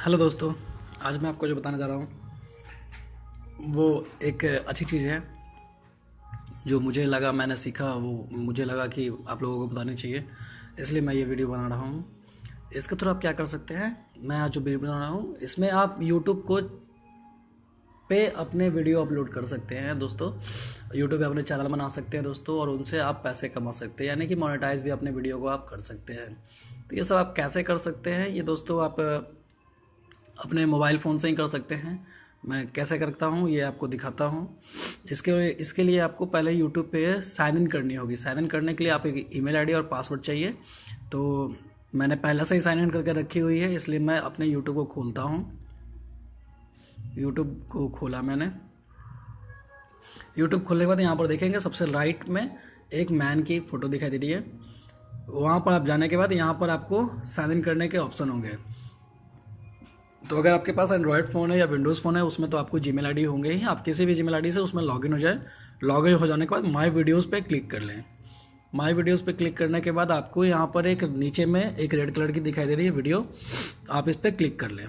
Hello दोस्तों। आज मैं आपको जो बताने जा रहा हूँ वो एक अच्छी चीज़ है जो मुझे लगा, मैंने सीखा, वो मुझे लगा कि आप लोगों को बतानी चाहिए, इसलिए मैं ये वीडियो बना रहा हूँ। इसके थ्रू आप क्या कर सकते हैं, मैं आज जो वीडियो बना रहा हूँ इसमें आप यूट्यूब को पे अपने वीडियो अपलोड कर सकते हैं दोस्तों। यूट्यूब पे अपने चैनल बना सकते हैं दोस्तों, और उनसे आप पैसे कमा सकते हैं, यानी कि मोनेटाइज भी अपने वीडियो को आप कर सकते हैं। तो ये सब आप कैसे कर सकते हैं ये दोस्तों, आप अपने मोबाइल फ़ोन से ही कर सकते हैं। मैं कैसे करता हूँ ये आपको दिखाता हूँ। इसके इसके लिए आपको पहले यूट्यूब पे साइन इन करनी होगी। साइन इन करने के लिए आप एक ईमेल आईडी और पासवर्ड चाहिए। तो मैंने पहले से ही साइन इन करके रखी हुई है, इसलिए मैं अपने यूट्यूब को खोलता हूँ। यूट्यूब को खोला मैंने। यूट्यूब खोलने के बाद यहाँ पर देखेंगे सबसे राइट में एक मैन की फ़ोटो दिखाई दे रही है। वहाँ पर आप जाने के बाद यहाँ पर आपको साइन इन करने के ऑप्शन होंगे। तो अगर आपके पास एंड्रॉयड फ़ोन है या विंडोज़ फ़ोन है उसमें तो आपको जीमेल आईडी होंगे ही। आप किसी भी जीमेल आईडी से उसमें लॉगिन हो जाए। लॉगिन हो जाने के बाद माय वीडियोज़ पे क्लिक कर लें। माय वीडियोज़ पे क्लिक करने के बाद आपको यहाँ पर एक नीचे में एक रेड कलर की दिखाई दे रही है वीडियो, आप इस पर क्लिक कर लें।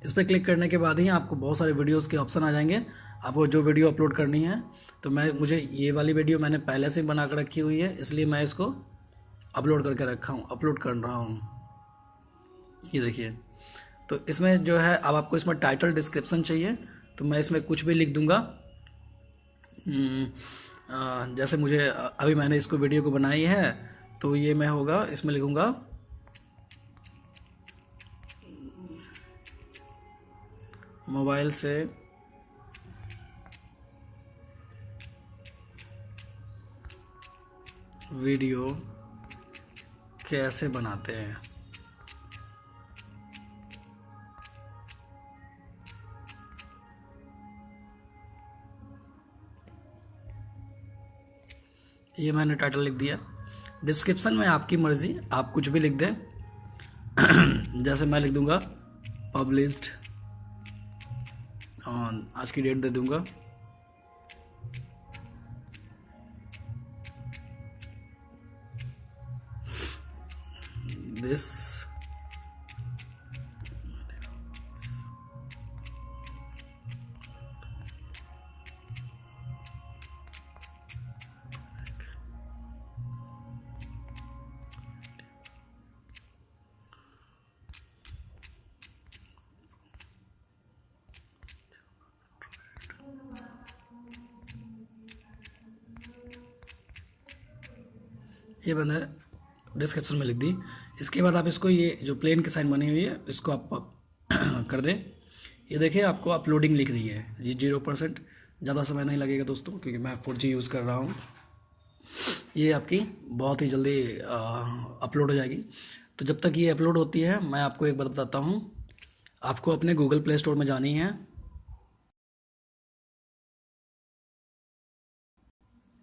इस पर क्लिक करने के बाद ही आपको बहुत सारे वीडियोज़ के ऑप्शन आ जाएंगे, आपको जो वीडियो अपलोड करनी है। तो मुझे ये वाली वीडियो मैंने पहले से बना कर रखी हुई है, इसलिए मैं इसको अपलोड करके रखा हूँ, अपलोड कर रहा हूँ। ये देखिए। तो इसमें जो है, अब आपको इसमें टाइटल डिस्क्रिप्शन चाहिए, तो मैं इसमें कुछ भी लिख दूंगा। जैसे मुझे अभी मैंने इसको वीडियो को बनाई है, तो ये मैं होगा इसमें लिखूंगा मोबाइल से वीडियो कैसे बनाते हैं। ये मैंने टाइटल लिख दिया। डिस्क्रिप्शन में आपकी मर्ज़ी, आप कुछ भी लिख दें। जैसे मैं लिख दूंगा पब्लिश्ड, आज की डेट दे दूंगा। दिस ये मैंने डिस्क्रिप्शन में लिख दी। इसके बाद आप इसको, ये जो प्लेन की साइन बनी हुई है इसको आप कर दें। ये देखिए आपको अपलोडिंग लिख रही है, ये 0%। ज़्यादा समय नहीं लगेगा दोस्तों, क्योंकि मैं 4G यूज़ कर रहा हूँ। ये आपकी बहुत ही जल्दी अपलोड हो जाएगी। तो जब तक ये अपलोड होती है, मैं आपको एक बात बताता हूँ। आपको अपने गूगल प्ले स्टोर में जानी है।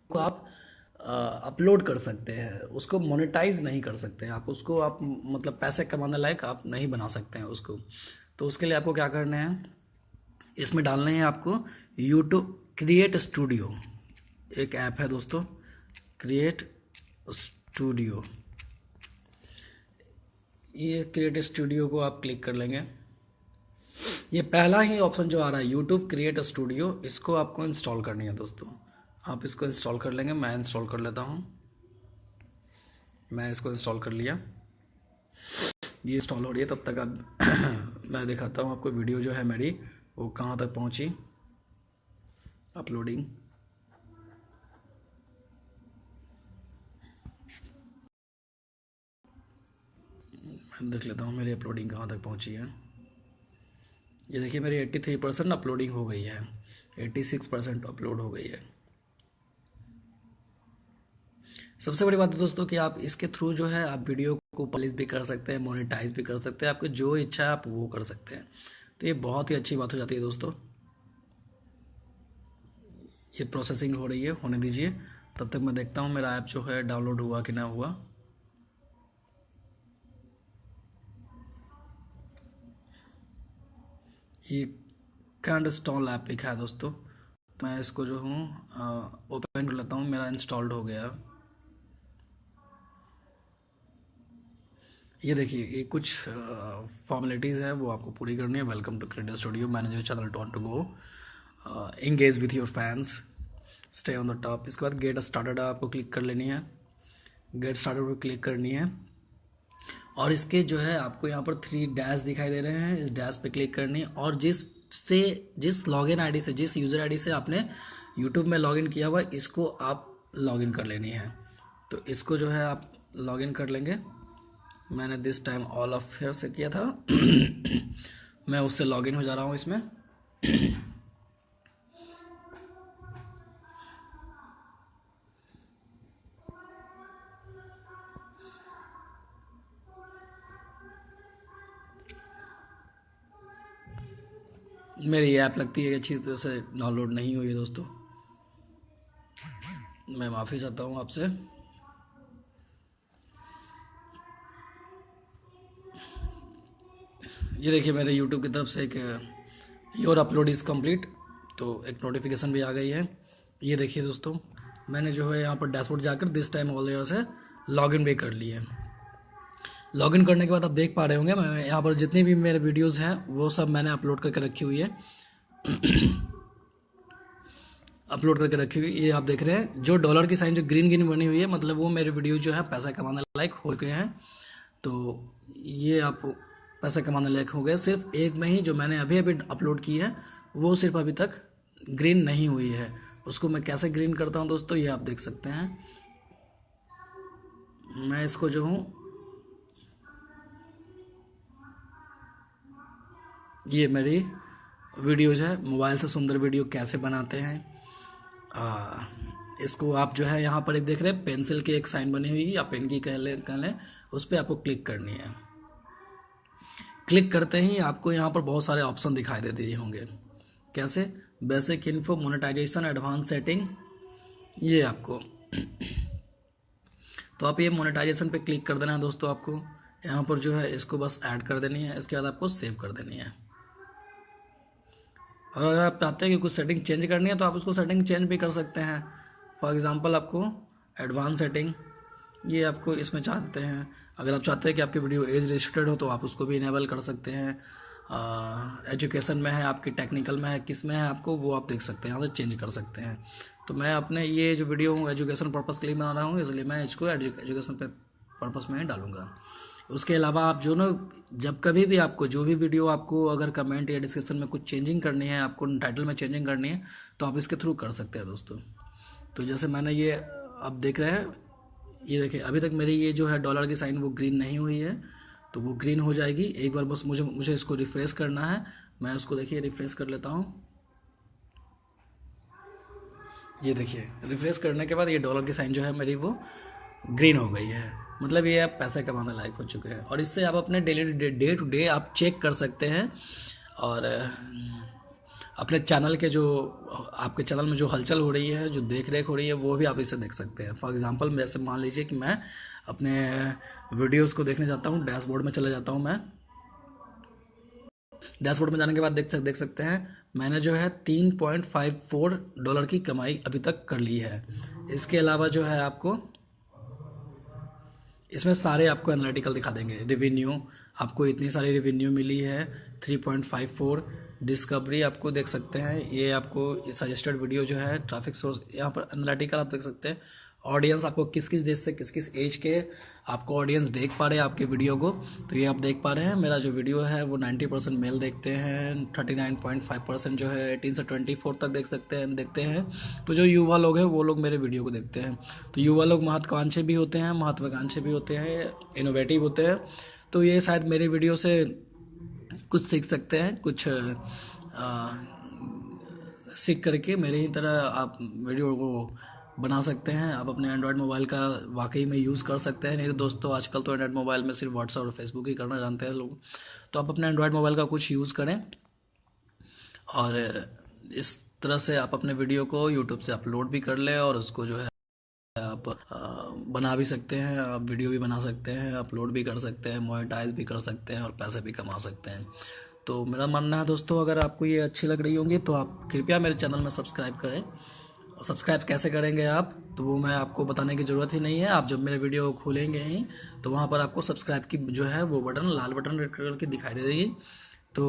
को आप अपलोड कर सकते हैं, उसको मोनेटाइज नहीं कर सकते हैं आप उसको, आप मतलब पैसे कमाने लायक आप नहीं बना सकते हैं उसको। तो उसके लिए आपको क्या करना है, इसमें डालने हैं आपको यूट्यूब क्रिएट स्टूडियो। एक ऐप है दोस्तों, क्रिएट स्टूडियो। ये क्रिएट स्टूडियो को आप क्लिक कर लेंगे। ये पहला ही ऑप्शन जो आ रहा है यूट्यूब क्रिएट स्टूडियो, इसको आपको इंस्टॉल करनी है दोस्तों। आप इसको इंस्टॉल कर लेंगे। मैं इंस्टॉल कर लेता हूँ। मैं इसको इंस्टॉल कर लिया। ये इंस्टॉल हो रही है, तब तक आप मैं दिखाता हूँ आपको वीडियो जो है मेरी वो कहाँ तक पहुँची। अपलोडिंग, मैं देख लेता हूँ मेरी अपलोडिंग कहाँ तक पहुँची है। ये देखिए मेरी 83% अपलोडिंग हो गई है, 86% अपलोड हो गई है। सबसे बड़ी बात है दोस्तों कि आप इसके थ्रू जो है आप वीडियो को पब्लिश भी कर सकते हैं, मोनेटाइज भी कर सकते हैं, आपको जो इच्छा है आप वो कर सकते हैं। तो ये बहुत ही अच्छी बात हो जाती है दोस्तों। ये प्रोसेसिंग हो रही है, होने दीजिए। तब तक मैं देखता हूँ मेरा ऐप जो है डाउनलोड हुआ कि ना हुआ। ये कैंड इंस्टॉल ऐप लिखा है दोस्तों। तो मैं इसको जो हूँ ओपन कर लेता हूँ। मेरा इंस्टॉल्ड हो गया। ये देखिए, ये कुछ फॉर्मेलिटीज़ है वो आपको पूरी करनी है। Welcome to creator studio, manage your channel to to go, engage with your fans, stay on the top. इसके बाद गेट स्टार्टेड आपको क्लिक कर लेनी है, गेट स्टार्टेड पर क्लिक करनी है और इसके जो है आपको यहाँ पर 3 डैश दिखाई दे रहे हैं, इस डैश पे क्लिक करनी है और जिस लॉगिन आईडी से, जिस यूज़र आईडी से आपने यूट्यूब में लॉगिन किया हुआ इसको आप लॉगिन कर लेनी है। तो इसको जो है आप लॉगिन कर लेंगे। मैंने this time all of fair से किया था मैं उससे लॉगिन हो जा रहा हूँ इसमें। मेरी ऐप लगती है अच्छी तरह से डाउनलोड नहीं हुई है दोस्तों, मैं माफ़ी चाहता हूँ आपसे। ये देखिए मेरे यूट्यूब की तरफ से एक योर अपलोड इज़ कंप्लीट, तो एक नोटिफिकेशन भी आ गई है। ये देखिए दोस्तों, मैंने जो है यहाँ पर डैशबोर्ड जाकर दिस टाइम ऑल ईयर से लॉगिन भी कर लिए। लॉगिन करने के बाद आप देख पा रहे होंगे मैं यहाँ पर जितनी भी मेरे वीडियोस हैं वो सब मैंने अपलोड करके रखी हुई है अपलोड करके रखी हुई। ये आप देख रहे हैं जो डॉलर की साइन जो ग्रीन ग्रीन बनी हुई है, मतलब वो मेरे वीडियो जो है पैसा कमाने लायक हो गए हैं। तो ये आप पैसा कमाने लायक हो गए। सिर्फ एक में ही जो मैंने अभी अभी अपलोड की है वो सिर्फ अभी तक ग्रीन नहीं हुई है। उसको मैं कैसे ग्रीन करता हूँ दोस्तों, ये आप देख सकते हैं। मैं इसको जो हूँ, ये मेरी वीडियोज़ है, मोबाइल से सुंदर वीडियो कैसे बनाते हैं। इसको आप जो है यहाँ पर एक देख रहे हैं पेंसिल की एक साइन बनी हुई है या पेन की कह लें, उस पर आपको क्लिक करनी है। क्लिक करते ही आपको यहाँ पर बहुत सारे ऑप्शन दिखाई देते होंगे, कैसे basic info, monetization, advance setting, ये आपको तो आप ये मोनेटाइजेशन पे क्लिक कर देना है दोस्तों। आपको यहाँ पर जो है इसको बस ऐड कर देनी है, इसके बाद आपको सेव कर देनी है। और अगर आप चाहते हैं कि कुछ सेटिंग चेंज करनी है तो आप उसको सेटिंग चेंज भी कर सकते हैं। फॉर एग्जांपल आपको एडवांस सेटिंग, ये आपको इसमें चाहते हैं, अगर आप चाहते हैं कि आपकी वीडियो एज रिस्ट्रिक्टेड हो तो आप उसको भी इनेबल कर सकते हैं। एजुकेशन में है, आपकी टेक्निकल में है, किस में है आपको वो आप देख सकते हैं, यहाँ से चेंज कर सकते हैं। तो मैं अपने ये जो वीडियो हूँ एजुकेशन पर्पज़ के लिए बना रहा हूँ, इसलिए मैं इसको एजुकेशन पर्पज़ में ही डालूँगा। उसके अलावा आप जो ना जब कभी भी आपको जो भी वीडियो आपको अगर कमेंट या डिस्क्रिप्शन में कुछ चेंजिंग करनी है, आपको टाइटल में चेंजिंग करनी है तो आप इसके थ्रू कर सकते हैं दोस्तों। तो जैसे मैंने ये आप देख रहे हैं, ये देखिए अभी तक मेरी ये जो है डॉलर की साइन वो ग्रीन नहीं हुई है, तो वो ग्रीन हो जाएगी एक बार बस मुझे इसको रिफ़्रेश करना है। मैं उसको देखिए रिफ़्रेश कर लेता हूँ। ये देखिए रिफ़्रेश करने के बाद ये डॉलर की साइन जो है मेरी वो ग्रीन हो गई है, मतलब ये आप पैसे कमाने लायक हो चुके हैं। और इससे आप अपने डेली डे टू डे आप चेक कर सकते हैं और अपने चैनल के जो आपके चैनल में जो हलचल हो रही है, जो देख रेख हो रही है, वो भी आप इससे देख सकते हैं। फॉर एग्जांपल वैसे मान लीजिए कि मैं अपने वीडियोस को देखने जाता हूँ, डैशबोर्ड में चले जाता हूँ। मैं डैशबोर्ड में जाने के बाद देख सकते हैं मैंने जो है $3.54 की कमाई अभी तक कर ली है। इसके अलावा जो है आपको इसमें सारे आपको एनालिटिकल दिखा देंगे। रेवेन्यू आपको इतनी सारी रेवेन्यू मिली है 3.54। डिस्कवरी आपको देख सकते हैं, ये आपको सजेस्टेड वीडियो जो है, ट्रैफिक सोर्स, यहाँ पर एनालिटिकल आप देख सकते हैं। ऑडियंस आपको किस किस देश से किस किस एज के आपको ऑडियंस देख पा रहे हैं आपके वीडियो को, तो ये आप देख पा रहे हैं। मेरा जो वीडियो है वो 90% मेल देखते हैं, 39.5% जो है 18 से 24 तक देखते हैं। तो जो युवा लोग हैं वो लोग मेरे वीडियो को देखते हैं। तो युवा लोग महत्वाकांक्षी भी होते हैं, इनोवेटिव होते हैं। तो ये शायद मेरे वीडियो से कुछ सीख सकते हैं, कुछ सीख करके मेरे ही तरह आप वीडियो को बना सकते हैं। आप अपने एंड्रॉयड मोबाइल का वाकई में यूज़ कर सकते हैं। नहीं तो दोस्तों आजकल तो एंड्रॉयड मोबाइल में सिर्फ व्हाट्सएप और फेसबुक ही करना जानते हैं लोग, तो आप अपने एंड्रॉयड मोबाइल का कुछ यूज़ करें और इस तरह से आप अपने वीडियो को यूट्यूब से अपलोड भी कर लें और उसको जो है आप बना भी सकते हैं, आप वीडियो भी बना सकते हैं, अपलोड भी कर सकते हैं, मोनेटाइज भी कर सकते हैं और पैसे भी कमा सकते हैं। तो मेरा मानना है दोस्तों, अगर आपको ये अच्छी लग रही होंगी तो आप कृपया मेरे चैनल में सब्सक्राइब करें और सब्सक्राइब कैसे करेंगे आप, तो वो मैं आपको बताने की ज़रूरत ही नहीं है। आप जब मेरे वीडियो खोलेंगे ही तो वहाँ पर आपको सब्सक्राइब की जो है वो बटन, लाल बटन रेड कलर की दिखाई दे देगी। तो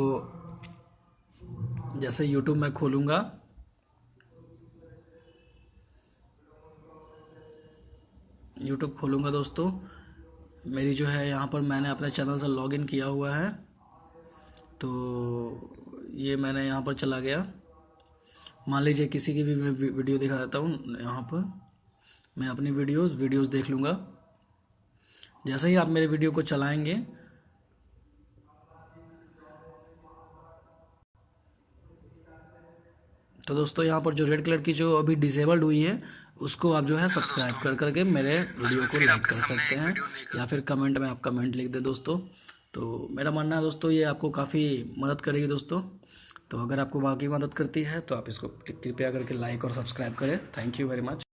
जैसे यूट्यूब मैं खोलूँगा, यूट्यूब खोलूँगा दोस्तों, मेरी जो है यहाँ पर मैंने अपने चैनल से लॉगिन किया हुआ है। तो ये मैंने यहाँ पर चला गया। मान लीजिए किसी की भी मैं वीडियो दिखा देता हूँ। यहाँ पर मैं अपनी वीडियोस देख लूँगा। जैसे ही आप मेरे वीडियो को चलाएंगे तो दोस्तों यहाँ पर जो रेड कलर की जो अभी डिसेबल्ड हुई है उसको आप जो है सब्सक्राइब कर करके मेरे वीडियो को लाइक कर सकते हैं, या फिर कमेंट में आप कमेंट लिख दें दोस्तों। तो मेरा मानना है दोस्तों ये आपको काफ़ी मदद करेगी दोस्तों। तो अगर आपको वाकई मदद करती है तो आप इसको कृपया करके लाइक और सब्सक्राइब करें। Thank you very much.